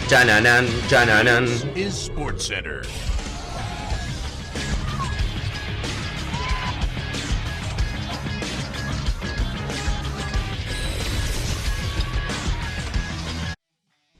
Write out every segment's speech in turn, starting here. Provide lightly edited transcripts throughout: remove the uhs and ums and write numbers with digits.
Chananan, chananan. Is SportsCenter.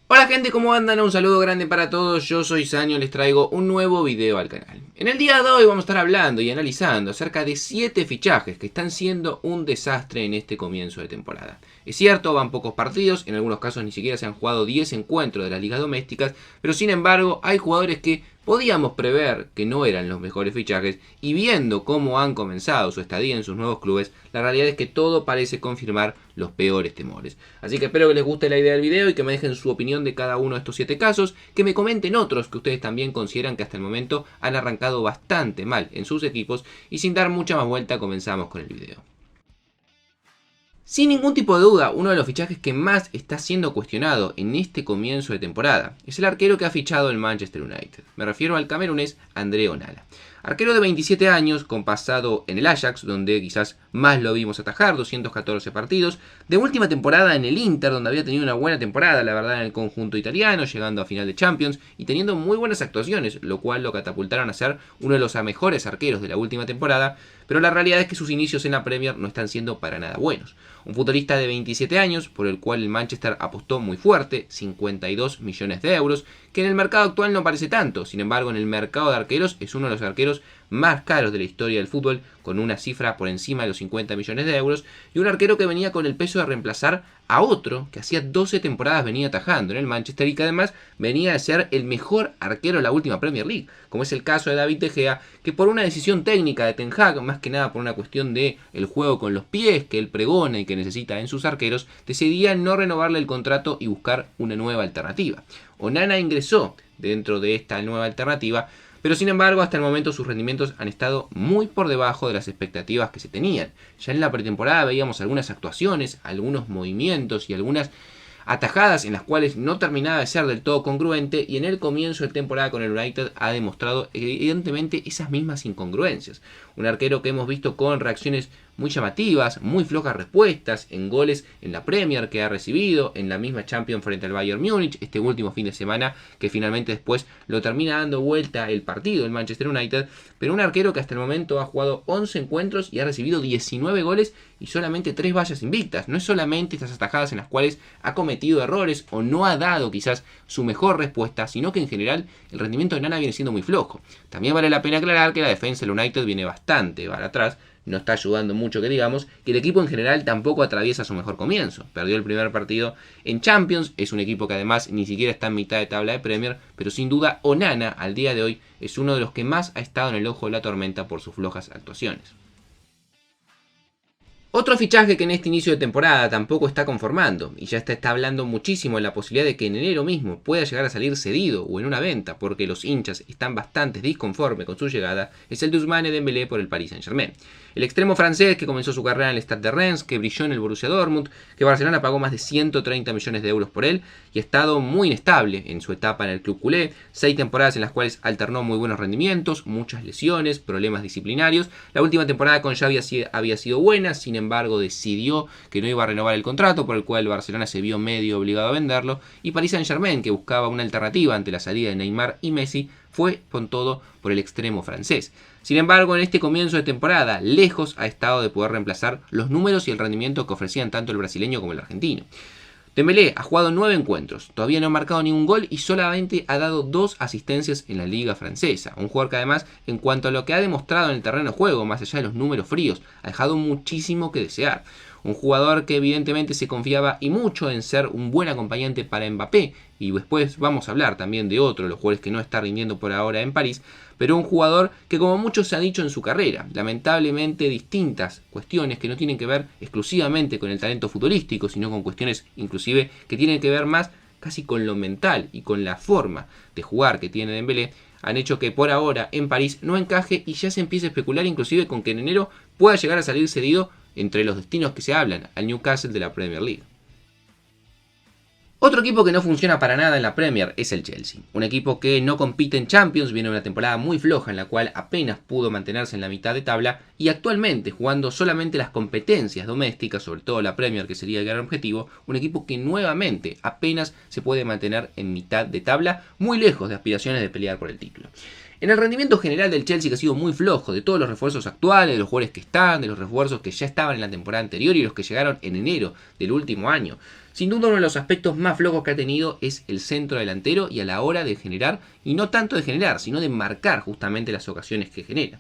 Hola gente, ¿cómo andan? Un saludo grande para todos, yo soy Sanio, les traigo un nuevo video al canal. En el día de hoy vamos a estar hablando y analizando acerca de 7 fichajes que están siendo un desastre en este comienzo de temporada. Es cierto, van pocos partidos, en algunos casos ni siquiera se han jugado 10 encuentros de las ligas domésticas, pero sin embargo hay jugadores que podíamos prever que no eran los mejores fichajes y viendo cómo han comenzado su estadía en sus nuevos clubes, la realidad es que todo parece confirmar los peores temores. Así que espero que les guste la idea del video y que me dejen su opinión de cada uno de estos 7 casos, que me comenten otros que ustedes también consideran que hasta el momento han arrancado bastante mal en sus equipos, y sin dar mucha más vuelta comenzamos con el video. Sin ningún tipo de duda, uno de los fichajes que más está siendo cuestionado en este comienzo de temporada es el arquero que ha fichado el Manchester United. Me refiero al camerunés André Onana. Arquero de 27 años, con pasado en el Ajax, donde quizás más lo vimos atajar, 214 partidos. De última temporada en el Inter, donde había tenido una buena temporada, la verdad, en el conjunto italiano, llegando a final de Champions y teniendo muy buenas actuaciones, lo cual lo catapultaron a ser uno de los mejores arqueros de la última temporada. Pero la realidad es que sus inicios en la Premier no están siendo para nada buenos. Un futbolista de 27 años, por el cual el Manchester apostó muy fuerte, 52 millones de euros, que en el mercado actual no parece tanto. Sin embargo, en el mercado de arqueros es uno de los arqueros más caros de la historia del fútbol, con una cifra por encima de los 50 millones de euros, y un arquero que venía con el peso de reemplazar a otro que hacía 12 temporadas venía atajando en el Manchester y que además venía de ser el mejor arquero de la última Premier League, como es el caso de David De Gea, que por una decisión técnica de Ten Hag, más que nada por una cuestión de el juego con los pies que él pregona y que necesita en sus arqueros, decidía no renovarle el contrato y buscar una nueva alternativa. Onana ingresó dentro de esta nueva alternativa, pero sin embargo hasta el momento sus rendimientos han estado muy por debajo de las expectativas que se tenían. Ya en la pretemporada veíamos algunas actuaciones, algunos movimientos y algunas atajadas en las cuales no terminaba de ser del todo congruente, y en el comienzo de temporada con el United ha demostrado evidentemente esas mismas incongruencias. Un arquero que hemos visto con reacciones muy llamativas, muy flojas respuestas en goles en la Premier que ha recibido, en la misma Champions frente al Bayern Múnich este último fin de semana, que finalmente después lo termina dando vuelta el partido el Manchester United, pero un arquero que hasta el momento ha jugado 11 encuentros y ha recibido 19 goles y solamente 3 vallas invictas. No es solamente estas atajadas en las cuales ha cometido errores o no ha dado quizás su mejor respuesta, sino que en general el rendimiento de Onana viene siendo muy flojo. También vale la pena aclarar que la defensa del United viene bastante para atrás, no está ayudando mucho que digamos, que el equipo en general tampoco atraviesa su mejor comienzo. Perdió el primer partido en Champions, es un equipo que además ni siquiera está en mitad de tabla de Premier, pero sin duda Onana al día de hoy es uno de los que más ha estado en el ojo de la tormenta por sus flojas actuaciones. Otro fichaje que en este inicio de temporada tampoco está conformando, y ya está hablando muchísimo de la posibilidad de que en enero mismo pueda llegar a salir cedido o en una venta, porque los hinchas están bastante disconformes con su llegada, es el de Ousmane Dembélé por el Paris Saint-Germain. El extremo francés que comenzó su carrera en el Stade de Reims, que brilló en el Borussia Dortmund, que Barcelona pagó más de 130 millones de euros por él y ha estado muy inestable en su etapa en el club culé, 6 temporadas en las cuales alternó muy buenos rendimientos, muchas lesiones, problemas disciplinarios. La última temporada con Xavi había sido buena, sin embargo decidió que no iba a renovar el contrato, por el cual el Barcelona se vio medio obligado a venderlo, y Paris Saint-Germain, que buscaba una alternativa ante la salida de Neymar y Messi, fue con todo por el extremo francés. Sin embargo, en este comienzo de temporada, lejos ha estado de poder reemplazar los números y el rendimiento que ofrecían tanto el brasileño como el argentino. Dembélé ha jugado 9 encuentros, todavía no ha marcado ningún gol y solamente ha dado 2 asistencias en la liga francesa. Un jugador que además, en cuanto a lo que ha demostrado en el terreno de juego, más allá de los números fríos, ha dejado muchísimo que desear. Un jugador que evidentemente se confiaba y mucho en ser un buen acompañante para Mbappé, y después vamos a hablar también de otro, los jugadores que no está rindiendo por ahora en París, pero un jugador que, como mucho se ha dicho en su carrera, lamentablemente distintas cuestiones que no tienen que ver exclusivamente con el talento futbolístico, sino con cuestiones inclusive que tienen que ver más casi con lo mental y con la forma de jugar que tiene Dembélé, han hecho que por ahora en París no encaje y ya se empieza a especular inclusive con que en enero pueda llegar a salir cedido entre los destinos que se hablan al Newcastle de la Premier League. Otro equipo que no funciona para nada en la Premier es el Chelsea. Un equipo que no compite en Champions, viene de una temporada muy floja en la cual apenas pudo mantenerse en la mitad de tabla y actualmente jugando solamente las competencias domésticas, sobre todo la Premier que sería el gran objetivo, un equipo que nuevamente apenas se puede mantener en mitad de tabla, muy lejos de aspiraciones de pelear por el título. En el rendimiento general del Chelsea, que ha sido muy flojo, de todos los refuerzos actuales, de los jugadores que están, de los refuerzos que ya estaban en la temporada anterior y los que llegaron en enero del último año, sin duda uno de los aspectos más flojos que ha tenido es el centro delantero y a la hora de generar, y no tanto de generar, sino de marcar justamente las ocasiones que genera.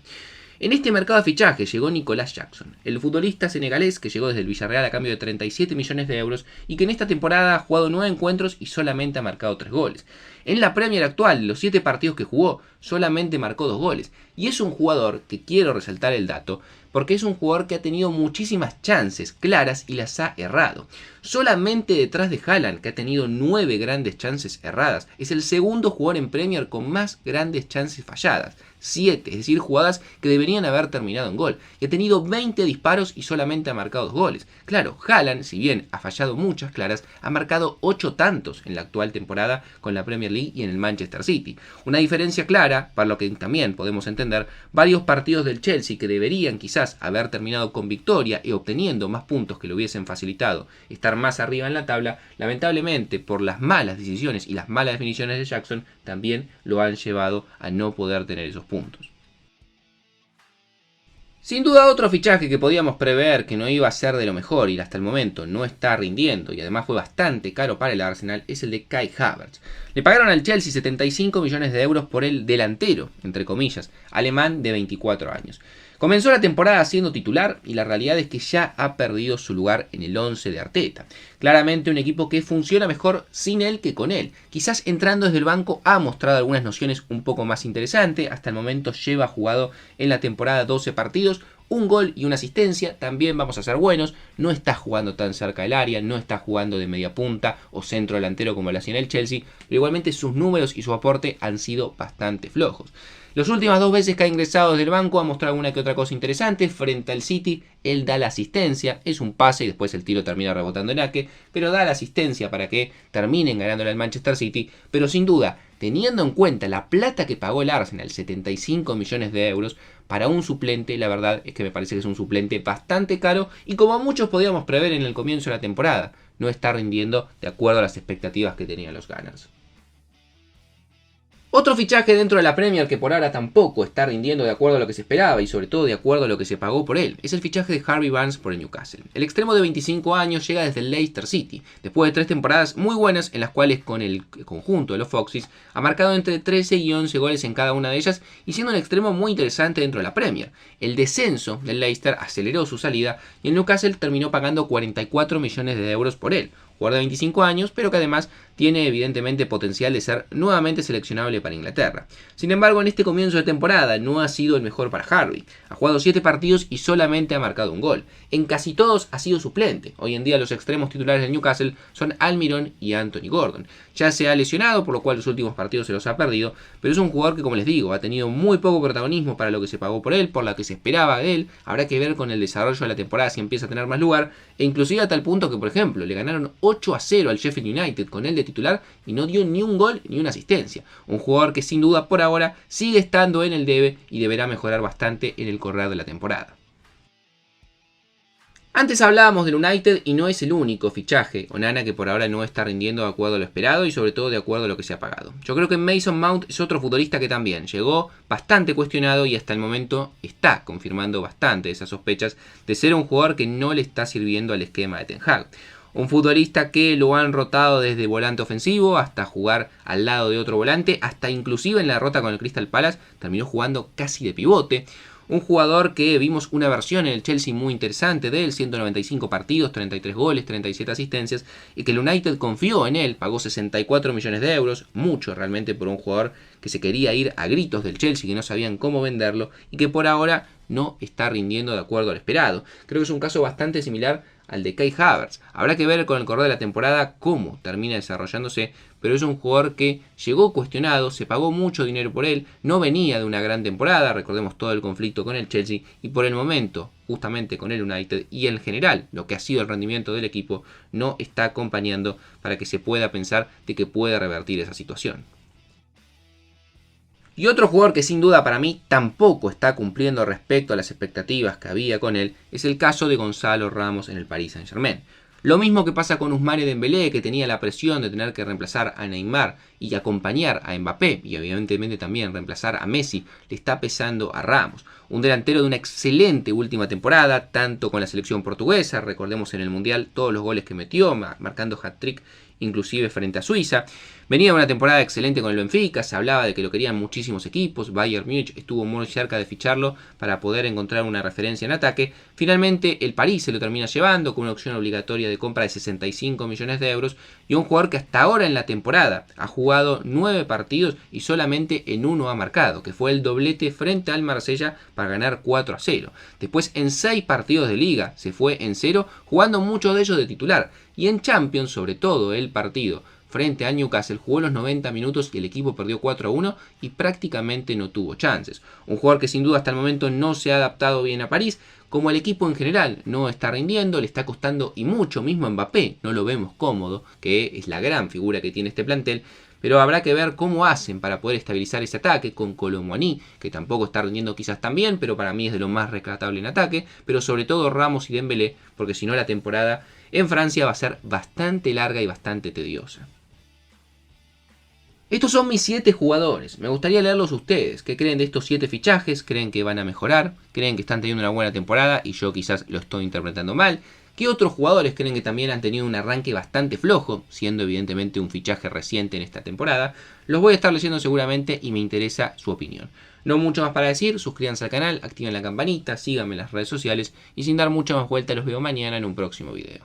En este mercado de fichaje llegó Nicolas Jackson, el futbolista senegalés que llegó desde el Villarreal a cambio de 37 millones de euros y que en esta temporada ha jugado 9 encuentros y solamente ha marcado 3 goles. En la Premier actual, los 7 partidos que jugó, solamente marcó 2 goles. Y es un jugador que quiero resaltar el dato, porque es un jugador que ha tenido muchísimas chances claras y las ha errado. Solamente detrás de Haaland, que ha tenido 9 grandes chances erradas, es el segundo jugador en Premier con más grandes chances falladas. 7, es decir, jugadas que deberían haber terminado en gol. Y ha tenido 20 disparos y solamente ha marcado 2 goles. Claro, Haaland, si bien ha fallado muchas claras, ha marcado 8 tantos en la actual temporada con la Premier League y en el Manchester City. Una diferencia clara, para lo que también podemos entender, varios partidos del Chelsea que deberían quizás haber terminado con victoria y obteniendo más puntos que le hubiesen facilitado estar más arriba en la tabla, lamentablemente por las malas decisiones y las malas definiciones de Jackson, también lo han llevado a no poder tener esos puntos. Sin duda otro fichaje que podíamos prever que no iba a ser de lo mejor y hasta el momento no está rindiendo y además fue bastante caro para el Arsenal es el de Kai Havertz. Le pagaron al Chelsea 75 millones de euros por el delantero, entre comillas, alemán de 24 años. Comenzó la temporada siendo titular y la realidad es que ya ha perdido su lugar en el 11 de Arteta. Claramente un equipo que funciona mejor sin él que con él. Quizás entrando desde el banco ha mostrado algunas nociones un poco más interesantes. Hasta el momento lleva jugado en la temporada 12 partidos, un gol y una asistencia. También vamos a ser buenos, no está jugando tan cerca del área, no está jugando de media punta o centro delantero como lo hacía en el Chelsea, pero igualmente sus números y su aporte han sido bastante flojos. Las últimas 2 veces que ha ingresado desde el banco ha mostrado una que otra cosa interesante. Frente al City, él da la asistencia, es un pase y después el tiro termina rebotando en Ake, pero da la asistencia para que terminen ganándole al Manchester City. Pero sin duda, teniendo en cuenta la plata que pagó el Arsenal, 75 millones de euros, para un suplente, la verdad es que me parece que es un suplente bastante caro y como muchos podíamos prever en el comienzo de la temporada, no está rindiendo de acuerdo a las expectativas que tenían los Gunners. Otro fichaje dentro de la Premier que por ahora tampoco está rindiendo de acuerdo a lo que se esperaba y sobre todo de acuerdo a lo que se pagó por él, es el fichaje de Harvey Barnes por el Newcastle. El extremo de 25 años llega desde el Leicester City, después de 3 temporadas muy buenas en las cuales con el conjunto de los Foxes ha marcado entre 13 y 11 goles en cada una de ellas y siendo un extremo muy interesante dentro de la Premier. El descenso del Leicester aceleró su salida y el Newcastle terminó pagando 44 millones de euros por él. Jugador de 25 años, pero que además tiene evidentemente potencial de ser nuevamente seleccionable para Inglaterra. Sin embargo, en este comienzo de temporada no ha sido el mejor para Harvey. Ha jugado 7 partidos y solamente ha marcado un gol. En casi todos ha sido suplente. Hoy en día los extremos titulares del Newcastle son Almiron y Anthony Gordon. Ya se ha lesionado, por lo cual los últimos partidos se los ha perdido, pero es un jugador que, como les digo, ha tenido muy poco protagonismo para lo que se pagó por él, por lo que se esperaba de él. Habrá que ver con el desarrollo de la temporada si empieza a tener más lugar, e inclusive a tal punto que, por ejemplo, le ganaron 8-0 al Sheffield United con él de titular y no dio ni un gol ni una asistencia. Un jugador que sin duda por ahora sigue estando en el debe y deberá mejorar bastante en el correr de la temporada. Antes hablábamos del United y no es el único fichaje, Onana, que por ahora no está rindiendo de acuerdo a lo esperado y sobre todo de acuerdo a lo que se ha pagado. Yo creo que Mason Mount es otro futbolista que también llegó bastante cuestionado y hasta el momento está confirmando bastante esas sospechas de ser un jugador que no le está sirviendo al esquema de Ten Hag. Un futbolista que lo han rotado desde volante ofensivo hasta jugar al lado de otro volante, hasta inclusive en la derrota con el Crystal Palace terminó jugando casi de pivote. Un jugador que vimos una versión en el Chelsea muy interesante de él, 195 partidos, 33 goles, 37 asistencias, y que el United confió en él, pagó 64 millones de euros, mucho realmente por un jugador que se quería ir a gritos del Chelsea, que no sabían cómo venderlo y que por ahora no está rindiendo de acuerdo al esperado. Creo que es un caso bastante similar al de Kai Havertz. Habrá que ver con el correr de la temporada cómo termina desarrollándose, pero es un jugador que llegó cuestionado, se pagó mucho dinero por él, no venía de una gran temporada, recordemos todo el conflicto con el Chelsea, y por el momento, justamente con el United y en general lo que ha sido el rendimiento del equipo, no está acompañando para que se pueda pensar de que puede revertir esa situación. Y otro jugador que sin duda para mí tampoco está cumpliendo respecto a las expectativas que había con él es el caso de Gonzalo Ramos en el Paris Saint-Germain. Lo mismo que pasa con Ousmane Dembélé, que tenía la presión de tener que reemplazar a Neymar y acompañar a Mbappé y evidentemente también reemplazar a Messi, le está pesando a Ramos. Un delantero de una excelente última temporada, tanto con la selección portuguesa, recordemos en el Mundial todos los goles que metió, marcando hat-trick inclusive frente a Suiza. Venía una temporada excelente con el Benfica, se hablaba de que lo querían muchísimos equipos, Bayern Múnich estuvo muy cerca de ficharlo para poder encontrar una referencia en ataque. Finalmente el París se lo termina llevando con una opción obligatoria de compra de 65 millones de euros y un jugador que hasta ahora en la temporada ha jugado 9 partidos y solamente en uno ha marcado, que fue el doblete frente al Marsella para ganar 4-0. Después en 6 partidos de liga se fue en 0, jugando muchos de ellos de titular. Y en Champions, sobre todo el partido frente a Newcastle, jugó los 90 minutos y el equipo perdió 4-1 y prácticamente no tuvo chances. Un jugador que sin duda hasta el momento no se ha adaptado bien a París, como el equipo en general no está rindiendo, le está costando y mucho, mismo Mbappé no lo vemos cómodo, que es la gran figura que tiene este plantel, pero habrá que ver cómo hacen para poder estabilizar ese ataque con Kolo Muani, que tampoco está rindiendo quizás tan bien, pero para mí es de lo más rescatable en ataque, pero sobre todo Ramos y Dembélé, porque si no la temporada en Francia va a ser bastante larga y bastante tediosa. Estos son mis 7 jugadores. Me gustaría leerlos a ustedes. ¿Qué creen de estos 7 fichajes? ¿Creen que van a mejorar? ¿Creen que están teniendo una buena temporada y yo quizás lo estoy interpretando mal? ¿Qué otros jugadores creen que también han tenido un arranque bastante flojo, siendo evidentemente un fichaje reciente en esta temporada? Los voy a estar leyendo seguramente y me interesa su opinión. No mucho más para decir, suscríbanse al canal, activen la campanita, síganme en las redes sociales y sin dar mucha más vuelta los veo mañana en un próximo video.